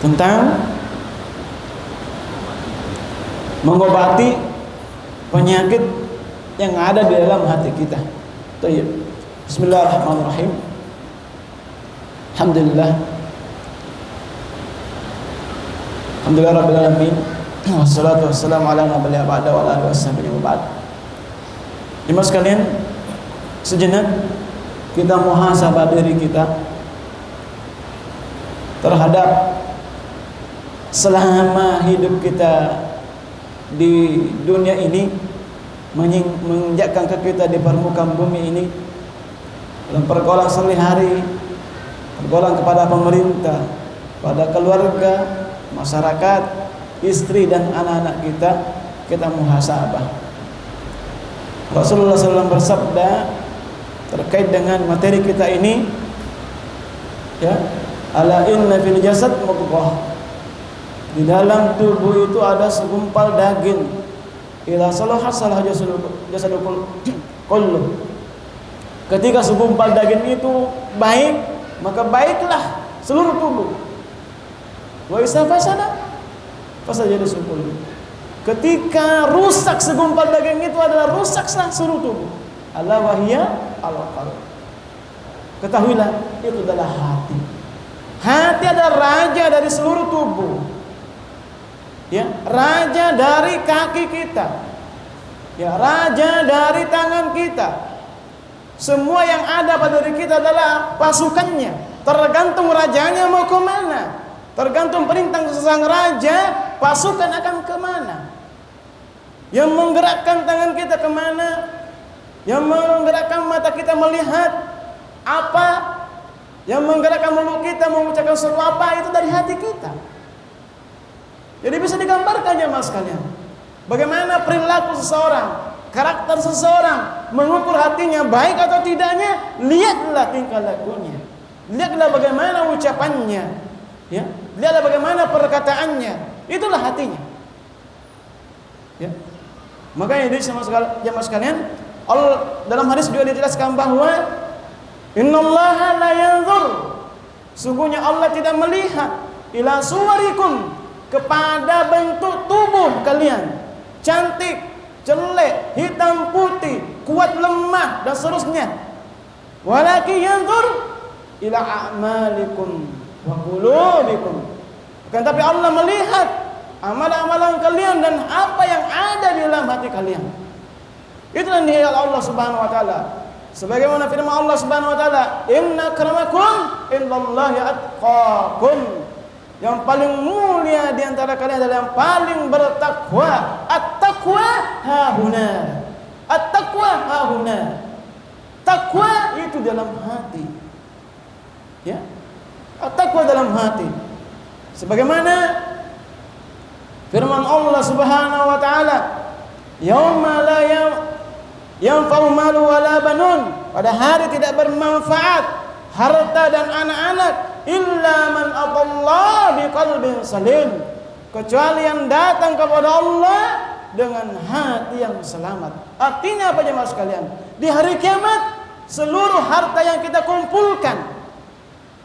tentang mengobati penyakit yang ada di dalam hati kita. Bismillahirrahmanirrahim. Alhamdulillah rabbil alamin. Wassalatu wassalamu ala nabiyina ba'da wa ala alihi washabihi wa ba'd. Jemaah sekalian, sejenak kita muhasabah diri kita terhadap selama hidup kita di dunia ini, menginjakkan kaki kita di permukaan bumi ini, dalam pergaulan sehari-hari, pergaulan kepada pemerintah, pada keluarga, masyarakat, istri dan anak-anak kita muhasabah. Rasulullah SAW bersabda terkait dengan materi kita ini, ya, ala inna fil jasad mudghah. Di dalam tubuh itu ada segumpal daging. Ila salaha salah jasadul kullu. Ketika segumpal daging itu baik, maka baiklah seluruh tubuh. Wa isa fasada fasajada kullu. Ketika rusak segumpal daging itu adalah rusaklah seluruh tubuh. Ala wahiyya al-qalb. Ketahuilah itu adalah hati. Hati adalah raja dari seluruh tubuh. Ya, raja dari kaki kita. Ya, raja dari tangan kita. Semua yang ada pada diri kita adalah pasukannya. Tergantung rajanya mau ke mana. Tergantung perintah sang raja, pasukan akan kemana. Yang menggerakkan tangan kita kemana, yang menggerakkan mata kita melihat apa, yang menggerakkan mulut kita mengucapkan sesuatu apa, itu dari hati kita. Jadi bisa digambarkan ya mas kalian, bagaimana perilaku seseorang, karakter seseorang, mengukur hatinya baik atau tidaknya. Lihatlah tingkah lakunya, lihatlah bagaimana ucapannya, ya, lihatlah bagaimana perkataannya. Itulah hatinya, ya. Makanya jadi sama sekalian, Allah dalam hadis juga dijelaskan bahwa innallaha la yanzur, sungguhnya Allah tidak melihat ila suwarikum, kepada bentuk tubuh kalian, cantik, jelek, hitam, putih, kuat, lemah dan seterusnya. Walakin yanzur ila a'malikum wa qulubikum. Bukan, tapi Allah melihat amalan-amalan kalian dan apa yang ada di dalam hati kalian. Itulah nilai Allah Subhanahu wa taala. Sebagaimana firman Allah Subhanahu wa taala, inna akramakum indallahi atqakum. Yang paling mulia di antara kalian adalah yang paling bertakwa. At-taqwa hahuna. At-taqwa hahuna. Takwa itu dalam hati. Ya. At-taqwa dalam hati. Sebagaimana firman Allah Subhanahu wa taala, yauma la yanfa'u malu wala banun, pada hari tidak bermanfaat harta dan anak-anak, illa man atallah biqalbin salim, kecuali yang datang kepada Allah dengan hati yang selamat. Artinya apa jemaah sekalian? Di hari kiamat seluruh harta yang kita kumpulkan,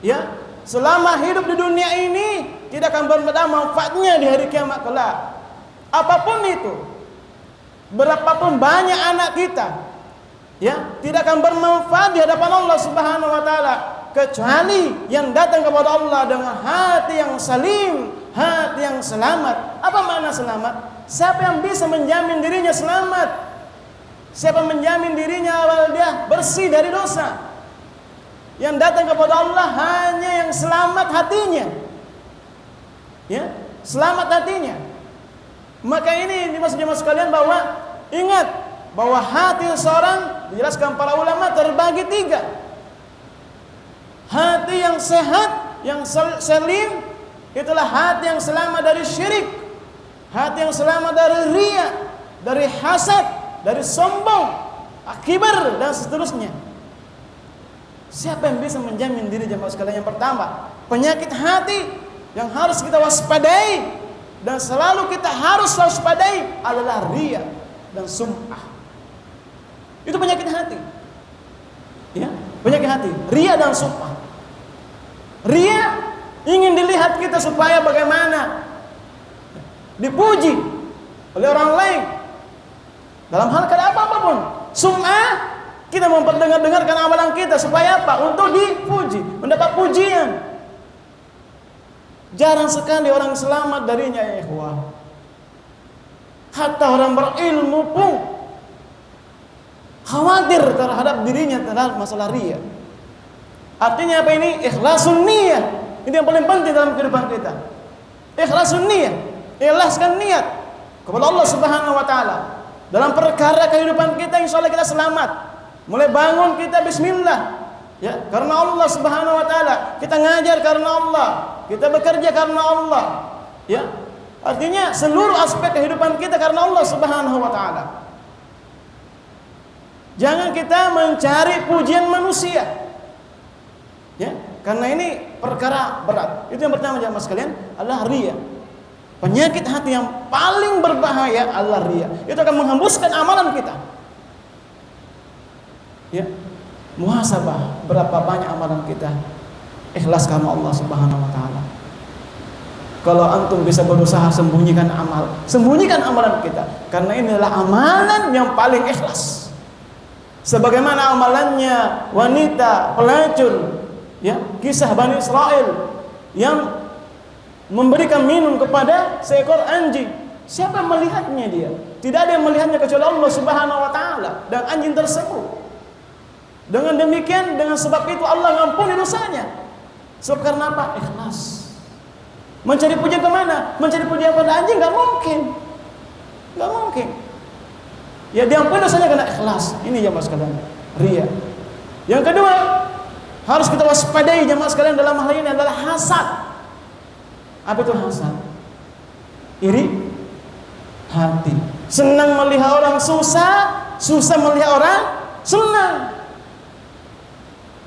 ya, selama hidup di dunia ini tidak akan berada manfaatnya di hari kiamat kelak. Apapun itu, berapapun banyak anak kita, ya, tidak akan bermanfaat di hadapan Allah Subhanahu wa taala, kecuali yang datang kepada Allah dengan hati yang salim, hati yang selamat. Apa makna selamat? Siapa yang bisa menjamin dirinya selamat? Siapa menjamin dirinya awal dia bersih dari dosa? Yang datang kepada Allah hanya yang selamat hatinya, ya, selamat hatinya. Maka ini dimaksudnya sekalian bahwa ingat bahwa hati seorang, dijelaskan para ulama, terbagi tiga. Hati yang sehat, yang salim, itulah hati yang selamat dari syirik, hati yang selamat dari riya, dari hasad, dari sombong, kibar dan seterusnya. Siapa yang bisa menjamin diri jemaah sekalian? Yang pertama, penyakit hati yang harus kita waspadai dan selalu kita harus waspadai adalah riya dan sum'ah. Itu penyakit hati, ya, penyakit hati, riya dan sum'ah. Riya ingin dilihat melihat kita supaya bagaimana dipuji oleh orang lain dalam hal keadaan apapun. Sum'ah, kita memperdengar-dengarkan amalan kita supaya apa? Untuk dipuji, mendapat pujian. Jarang sekali orang selamat darinya, ya ikhwah. Hatta orang berilmu pun khawatir terhadap dirinya terhadap masalah riya. Artinya apa ini? Ikhlasun niyah. Ini yang paling penting dalam kehidupan kita. Ikhlasun niyah, ikhlaskan niat kepada Allah Subhanahu wa taala. Dalam perkara kehidupan kita, insya Allah kita selamat. Mulai bangun kita bismillah, ya, karena Allah Subhanahu wa taala. Kita ngajar karena Allah, kita bekerja karena Allah, ya. Artinya seluruh aspek kehidupan kita karena Allah Subhanahu wa taala. Jangan kita mencari pujian manusia, ya, karena ini perkara berat. Itu yang pertama jamaah sekalian, adalah riya. Penyakit hati yang paling berbahaya adalah riya. Itu akan menghembuskan amalan kita. Ya, muhasabah berapa banyak amalan kita ikhlas karena Allah Subhanahu wa taala. Kalau antum bisa berusaha sembunyikan amalan kita, karena inilah amalan yang paling ikhlas. Sebagaimana amalannya wanita pelacur, ya, kisah Bani Israel yang memberikan minum kepada seekor anjing. Siapa yang melihatnya dia? Tidak ada yang melihatnya kecuali Allah Subhanahu wa taala dan anjing tersebut. Dengan demikian, dengan sebab itu Allah ngampuni dosanya. Sebab karena apa? Ikhlas. Mencari pujian kemana? Mencari pujian pada anjing nggak mungkin. Nggak mungkin. Ya diampuni dosanya karena ikhlas. Ini jamaah sekalian, riya. Yang kedua, harus kita waspadai jamaah sekalian dalam hal ini adalah hasad. Apa itu hasad? Iri hati. Senang melihat orang susah, susah melihat orang senang.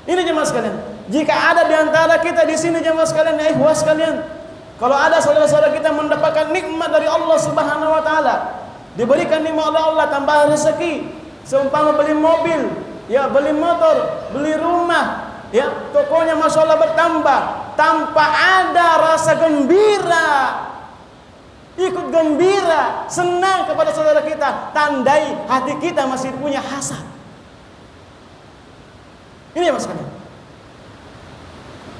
Ini jemaah sekalian. Jika ada di antara kita di sini jemaah sekalian, ya ikhwah sekalian, kalau ada saudara-saudara kita mendapatkan nikmat dari Allah Subhanahu wa taala, diberikan nikmat oleh Allah, tambah rezeki, seumpama beli mobil, ya, beli motor, beli rumah, ya, tokonya masya Allah bertambah, tanpa ada rasa gembira, ikut gembira, senang kepada saudara kita, tandai hati kita masih punya hasad. Ini ya mas sekalian.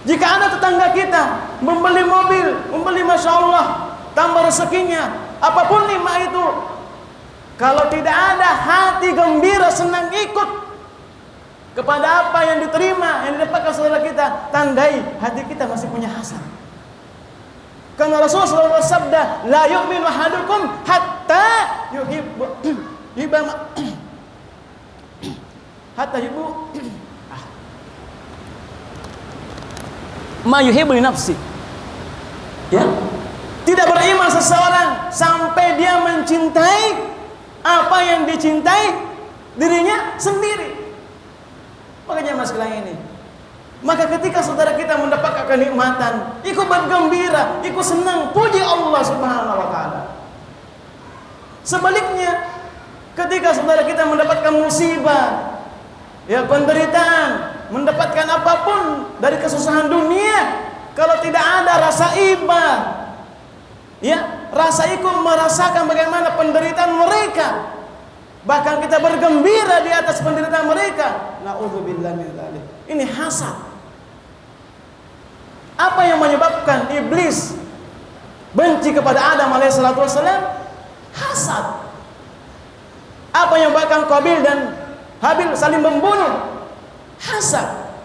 Jika ada tetangga kita membeli mobil, membeli masya Allah, tambah rezekinya, apapun nikmat itu, kalau tidak ada hati gembira, senang ikut kepada apa yang diterima, yang didapatkan saudara kita, tandai hati kita masih punya hasad. Karena Rasulullah bersabda, la yu'minu ahadukum hatta yuhibbu hatta yuhibbu ma yuhibbu li nafsi. Ya, tidak beriman seseorang sampai dia mencintai apa yang dicintai dirinya sendiri. Makanya mas sekalian ini, maka ketika saudara kita mendapatkan kenikmatan, ikut bergembira, ikut senang, puji Allah Subhanahu wa taala. Sebaliknya, ketika saudara kita mendapatkan musibah, ya, penderitaan, mendapatkan apapun dari kesusahan dunia, kalau tidak ada rasa iba, ya, rasa ikut merasakan bagaimana penderitaan mereka, bahkan kita bergembira di atas penderitaan mereka, na'udzubillah min dzalik. Ini hasad. Apa yang menyebabkan iblis benci kepada Adam alaihissalatu wassalam? Hasad. Apa yang menyebabkan Qabil dan Habil saling membunuh? Hasad.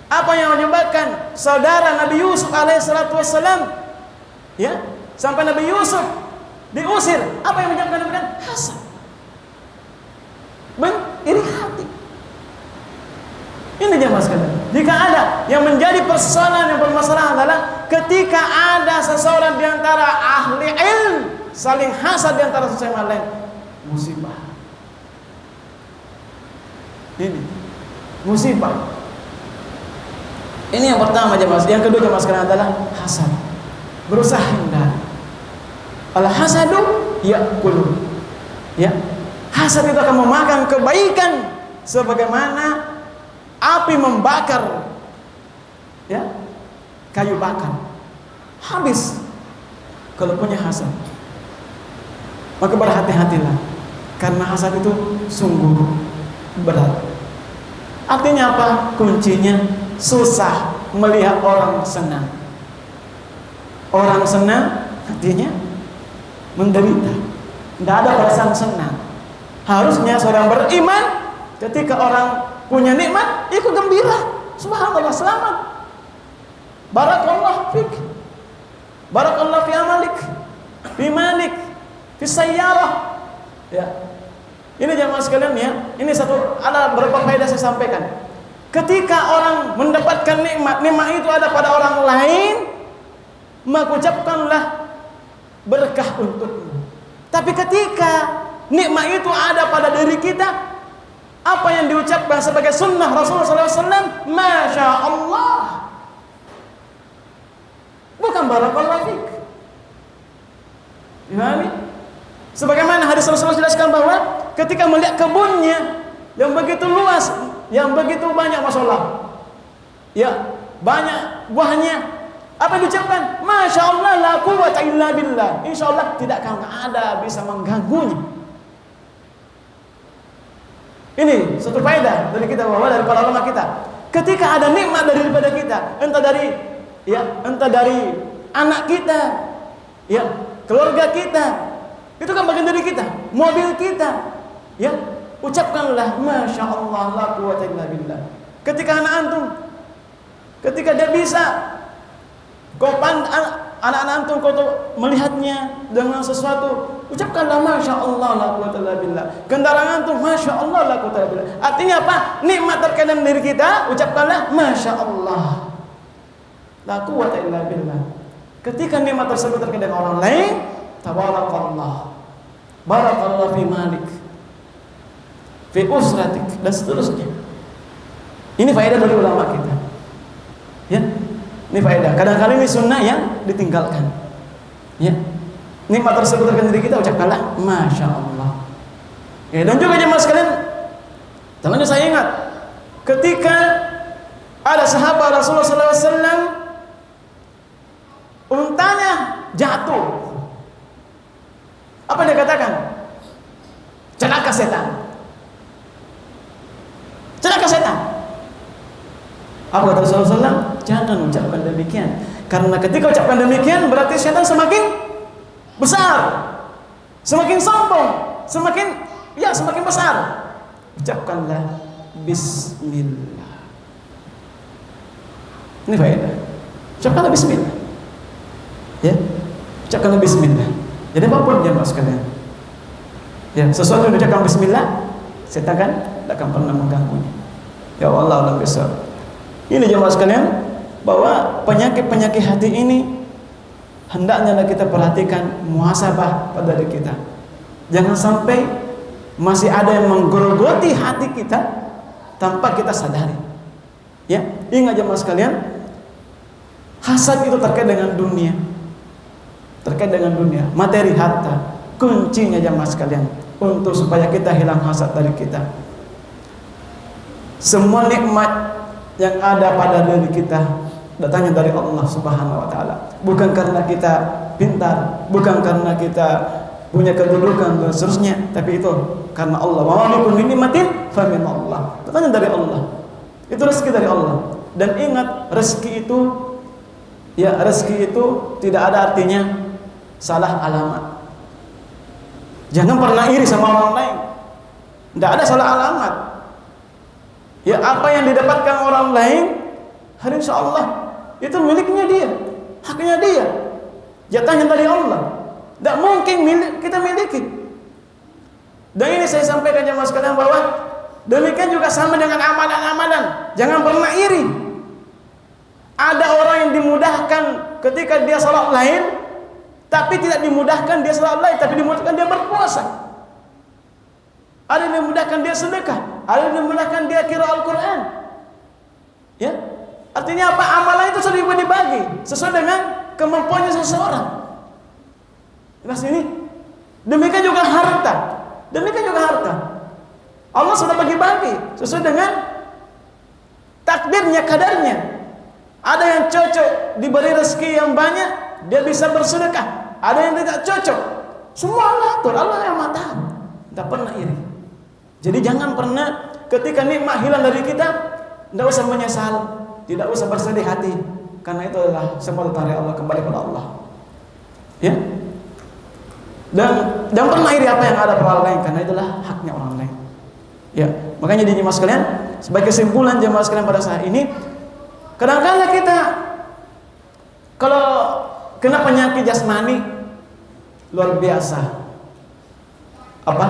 Apa yang menyebabkan saudara Nabi Yusuf alaihissalatu wassalam, ya, sampai Nabi Yusuf diusir? Apa yang menyebabkan? Hasad. Iri hati. Ini jemaah sekalian. Jika ada yang menjadi persoalan yang bermasalah adalah ketika ada seseorang di antara ahli ilmu saling hasad di antara satu sama lain, musibah. Ini musibah. Ini yang pertama jemaah. Yang kedua jemaah sekalian adalah hasad. Berusaha hindari. Al hasadu ya'kulu. Ya. Hasad itu akan memakan kebaikan sebagaimana api membakar, ya, kayu bakar. habis kalau punya hasad. Maka berhati-hatilah, karena hasad itu sungguh berat. Artinya apa? Kuncinya susah melihat orang senang. Orang senang artinya menderita. Tidak ada perasaan senang. Harusnya seorang beriman ketika orang punya nikmat ikut gembira. Subhanallah, selamat. Barakallah fik. Barakallah fi amalik, fi malik, fi sayyarah. Ya. Ini jamaah sekalian ya. Ini ada beberapa faedah saya sampaikan. Ketika orang mendapatkan nikmat, nikmat itu ada pada orang lain, maka ucapkanlah berkah untukmu. Tapi ketika nikmat itu ada pada diri kita, apa yang diucapkan sebagai sunnah Rasulullah SAW? Masya Allah, bukan barakallahu fik. Gimana? Sebagaimana hadis Rasulullah jelaskan bahwa ketika melihat kebunnya yang begitu luas, yang begitu banyak masalah, ya banyak buahnya, apa yang diucapkan? Masya Allah, la quwwata illa billah. Insya Allah tidak akan ada bisa mengganggunya. Ini satu faedah dari kita, bahwa dari para ulama kita, ketika ada nikmat daripada kita, entah dari anak kita, ya keluarga kita, itu kan bagian dari kita, mobil kita, ya ucapkanlah Masya Allah, la quwwata illa billah. Ketika anak antum, ketika dia bisa, anak-anak antum kau melihatnya dengan sesuatu, ucapkanlah Masya Allah, la quwwata illa billah. Kendaraan antum, Masya Allah, la quwwata illa billah. Artinya apa? Nikmat terkait diri kita, ucapkanlah Masya Allah, la quwwata illa billah. Ketika nikmat tersebut terkait dengan orang lain, tabarakallah, barakallah fi malik, fi usratik, dan seterusnya. Ini faedah dari ulama kita. Ya, ini faedah. Kadang-kadang ini sunnah yang ditinggalkan. Ya, nikmat tersebut terkait diri kita, ucapkanlah Masya Allah. Ya, dan juga jemaah sekalian, tentunya saya ingat ketika ada sahabat Rasulullah SAW, untanya jatuh. Apa dia katakan? Celaka setan. Celaka setan. Apa kata Rasulullah SAW? Jangan ucapkan demikian. Karena ketika ucapkan demikian, berarti setan semakin besar, semakin sombong, semakin besar. Ucapkanlah Bismillah. Ini faedah. Ucapkanlah Bismillah. Ya, ucapkanlah Bismillah. Jadi apapun jemaah sekalian, ya sesuatu yang diucapkan Bismillah, setan kan tidak akan pernah mengganggunya. Ya Allah, alam besar. Ini jemaah sekalian, bahwa penyakit-penyakit hati ini hendaknya kita perhatikan, muhasabah pada diri kita. Jangan sampai masih ada yang menggerogoti hati kita tanpa kita sadari. Ya, ingat jemaah sekalian, hasad itu terkait dengan dunia. Terkait dengan dunia, materi, harta. Kuncinya jemaah sekalian, untuk supaya kita hilang hasad dari kita. Semua nikmat yang ada pada diri kita datangnya dari Allah Subhanahu wa taala. Bukan karena kita pintar, bukan karena kita punya kedudukan dan seterusnya, tapi itu karena Allah. Wa ma bikum min nikmatin fa min Allah. Datangnya dari Allah. Itu rezeki dari Allah. Dan ingat, rezeki itu tidak ada artinya salah alamat. Jangan pernah iri sama orang lain. Tidak ada salah alamat. Ya, apa yang didapatkan orang lain, hari insya Allah itu miliknya dia, haknya dia, jatahnya dari Allah. Tidak mungkin kita miliki. Dan ini saya sampaikan jemaah sekalian, bahwa demikian juga sama dengan amalan-amalan. Jangan pernah iri. Ada orang yang dimudahkan ketika dia salat lain, tapi tidak dimudahkan dia salat lain, tapi dimudahkan dia berpuasa. Ada yang dimudahkan dia sedekah, ada yang dimudahkan dia qiraah Al-Quran. Ya, artinya apa? Amalan itu sudah dibagi sesuai dengan kemampuannya seseorang. Jelas ini. Demikian juga harta. Demikian juga harta. Allah sudah bagi-bagi sesuai dengan takdirnya, kadarnya. Ada yang cocok diberi rezeki yang banyak, dia bisa bersedekah. Ada yang tidak cocok. Semua Allah atur, Allah yang Maha tahu. Tidak pernah iri. Jadi jangan pernah ketika nikmat hilang dari kita, tidak usah menyesal, tidak usah bersedih hati, karena itu adalah semua dari Allah, kembali kepada Allah. Ya. Dan jangan pernah iri apa yang ada pada orang lain, karena itulah haknya orang lain. Ya, makanya di jemaah sekalian, sebagai kesimpulan jemaah sekalian pada saat ini, kadang-kadang kita kalau kena penyakit jasmani luar biasa, apa?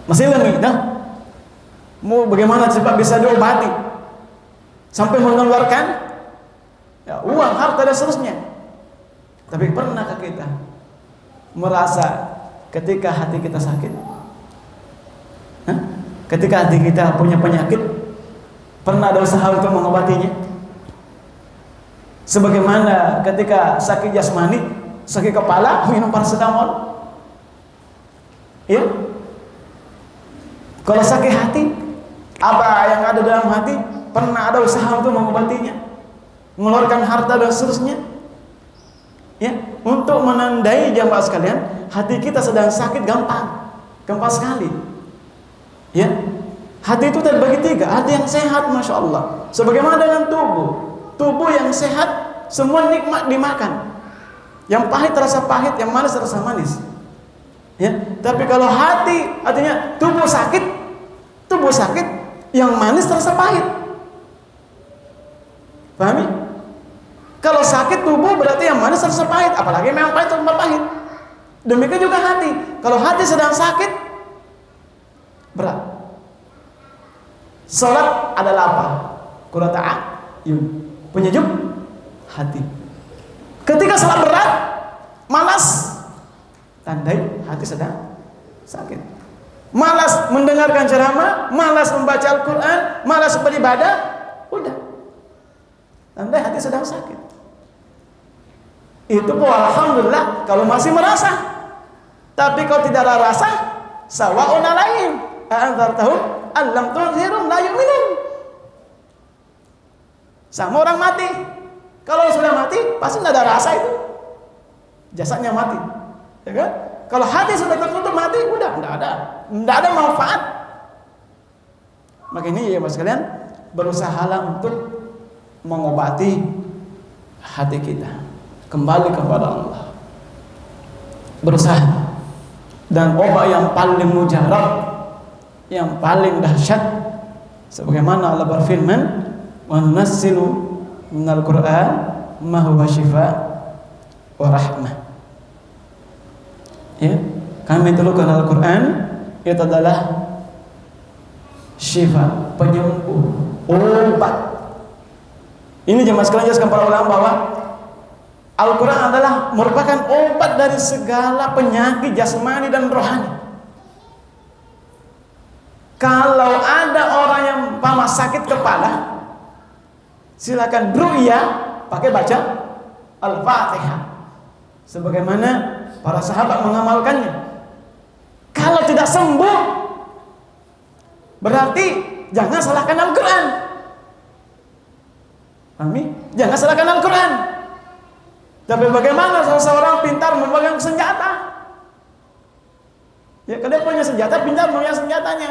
Masih lemih, dah. Mau bagaimana cepat bisa diobati sampai mengeluarkan ya, uang, harta dan seterusnya. Tapi pernahkah kita merasa ketika hati kita sakit? Hah? Ketika hati kita punya penyakit, pernah ada usaha untuk mengobatinya? Sebagaimana ketika sakit jasmani, sakit kepala, minum paracetamol. Ya? Kalau sakit hati, apa yang ada dalam hati, pernah ada usaha untuk mengobatinya, mengeluarkan harta dan seterusnya? Ya, untuk menandai jamaah sekalian, hati kita sedang sakit gampang sekali. Ya, hati itu terbagi tiga. Ada yang sehat, masya Allah. Sebagaimana dengan tubuh yang sehat, semua nikmat dimakan. Yang pahit terasa pahit, yang manis terasa manis. Ya, tapi kalau hati, artinya tubuh sakit, yang manis terasa pahit. Pahami? Kalau sakit tubuh berarti yang manis terasa pahit, apalagi memang pahit terasa pahit. Demikian juga hati. Kalau hati sedang sakit, berat. Salat adalah apa? Qurratu a'yun, penyejuk hati. Ketika salat berat, malas, tandai hati sedang sakit. Malas mendengarkan ceramah, malas membaca Al-Quran, malas beribadah, udah, tandai hati sedang sakit. Itu pun alhamdulillah kalau masih merasa. Tapi kalau tidak ada rasa, sawa'un alaihim a'anzartahum allam tunzirum la yu'minun. Sama orang mati. Kalau sudah mati, pasti tidak ada rasa itu. Jasadnya mati. Ya kan? Kalau hati sudah tertutup mati, udah tidak ada manfaat. Makanya ya mas kalian, berusahalah untuk mengobati hati kita kembali kepada Allah. Berusaha. Dan obat yang paling mujarab, yang paling dahsyat, sebagaimana Allah berfirman, "Wa nunazzilu minal Qur'an ma huwa shifaa wa rahmah." Ya, kami turunkan Al-Quran, itu adalah syifa, penyembuh, obat. Ini jemaah sekalian, jelaskan para ulama bahwa Al-Quran adalah merupakan obat dari segala penyakit jasmani dan rohani. Kalau ada orang yang sakit kepala, silakan ru'ya pakai baca Al-Fatihah, sebagaimana para sahabat mengamalkannya. Kalau tidak sembuh, berarti jangan salahkan Al-Quran. Amin. Jangan salahkan Al-Quran. Tapi bagaimana seseorang pintar memegang senjata? Ya, kalau dia punya senjata, pintar memegang senjatanya.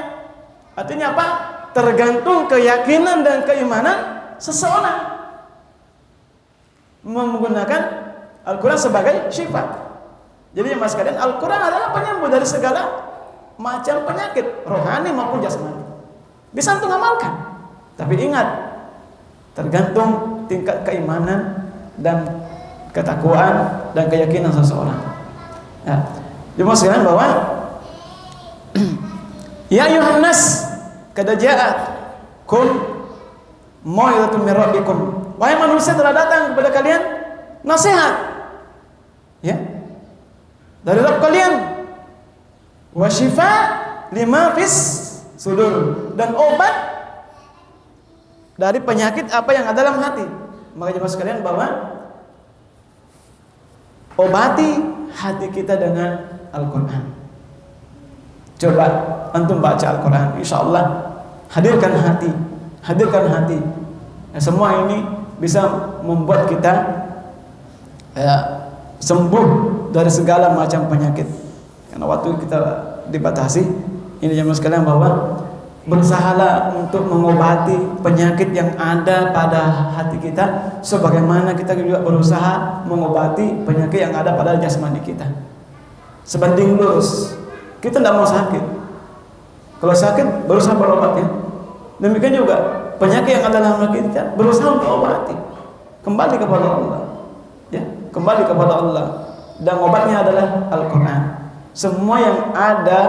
Artinya apa? Tergantung keyakinan dan keimanan seseorang menggunakan Al-Quran sebagai syifa. Jadi mas kalian, Al-Quran adalah penyembuh dari segala macam penyakit rohani maupun jasmani. Bisa untuk amalkan. Tapi ingat, tergantung tingkat keimanan dan ketakwaan dan keyakinan seseorang. Ya, jadi mas kalian bahwa ya ayuhan nas qad ja'akum mau'izatun min rabbikum. Wahai manusia, telah datang kepada kalian nasihat, ya, dari Rabb kalian, wa syifa lima fis sudur, dan obat dari penyakit apa yang ada dalam hati. Maka jemaah sekalian bahwa obati hati kita dengan Al-Quran. Coba antum baca Al-Quran, insya Allah hadirkan hati. Ya, semua ini bisa membuat kita sembuh dari segala macam penyakit. Karena waktu kita dibatasi, ini jemaah sekalian, bahwa berusahalah untuk mengobati penyakit yang ada pada hati kita, sebagaimana kita juga berusaha mengobati penyakit yang ada pada jasmani kita. Sebanding lurus. Kita tidak mau sakit. Kalau sakit berusaha berobat, ya. Demikian juga penyakit yang ada dalam hati kita berusaha untuk obati. Kembali kepada Allah. Ya, kembali kepada Allah. Dan obatnya adalah Al-Qur'an. Semua yang ada,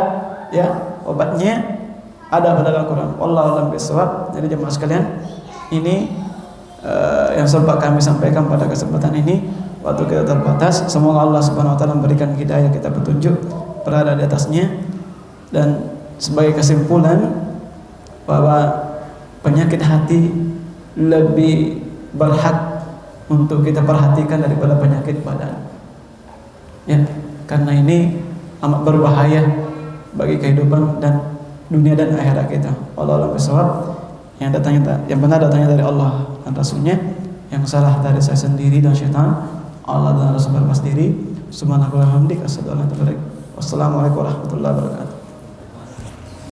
ya, obatnya ada pada Al-Quran. Wallahu a'lam bishawab. Jadi jemaah sekalian, ini yang sempat kami sampaikan pada kesempatan ini. Waktu kita terbatas, semoga Allah Subhanahu wa taala memberikan hidayah, kita petunjuk, berada di atasnya. Dan sebagai kesimpulan, bahwa penyakit hati lebih berhak untuk kita perhatikan daripada penyakit badan. Ya, karena ini amat berbahaya bagi kehidupan dan dunia dan akhirat kita. Allah a'lam bishawab. Yang benar datangnya dari Allah dan Rasulnya, yang salah dari saya sendiri dan syaitan. Allah dan Rasul berpas diri. Subhanakallahumma wa bihamdika asyhadu an la ilaha illa anta astaghfiruka wa atubu ilaik. Wassalamualaikum warahmatullahi wabarakatuh.